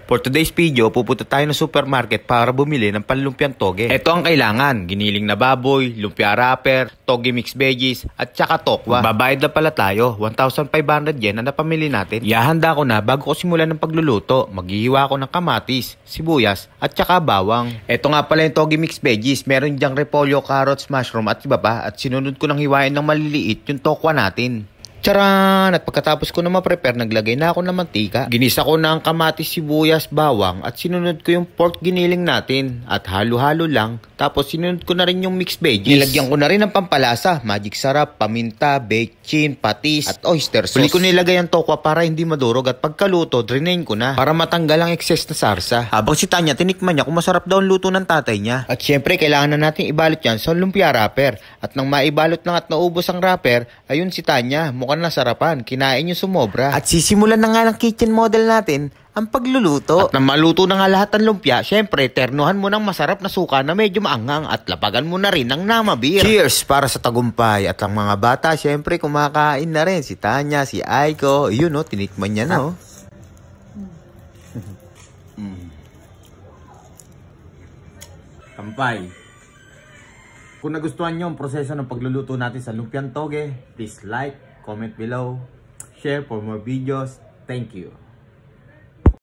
For today's video, pupunta tayo ng supermarket para bumili ng panlumpiang toge. Ito ang kailangan, giniling na baboy, lumpia wrapper, toge mixed veggies, at saka tokwa. Babayad na pala tayo, 1,500 yen na napamili natin. Ihahanda ko na bago ko simulan ng pagluluto. Maghihiwa ko ng kamatis, sibuyas, at saka bawang. Ito nga pala yung toge mixed veggies, meron dyang repolyo, carrots, mushroom, at iba pa. At sinunod ko ng hiwain ng maliliit yung tokwa natin. Charan! At pagkatapos ko na ma-prepare, naglagay na ako ng mantika. Ginisa ko na ang kamatis, sibuyas, bawang at sinunod ko yung pork giniling natin. At halo-halo lang. Tapos sinunod ko na rin yung mixed veggies. Nilagyan ko na rin ng pampalasa, magic sarap, paminta, bechin, patis at oyster sauce. Huli ko nilagay ang tokwa para hindi madurog at pagkaluto, drainain ko na para matanggal ang excess na sarsa. Habang si Tanya, tinikman niya kung masarap daw ang luto ng tatay niya. At syempre, kailangan na natin ibalot yan sa lumpia wrapper. At nang maibalot lang at naubos ang wrapper, ayun si Tanya, mukhang nasarapan, kinain yung sumobra. At sisimulan na nga ng kitchen model natin ang pagluluto. At nang maluto na nga lahat ng lumpia, syempre, ternuhan mo ng masarap na suka na medyo maanghang at lapagan mo na rin ng namabir. Cheers para sa tagumpay. At ang mga bata, syempre, kumakain na rin. Si Tanya, si Aiko, yun o, tinikman niya na o. Kampay. Kung nagustuhan nyo ang proseso ng pagluluto natin sa lumpiang toge, please like, comment below, share for more videos. Thank you.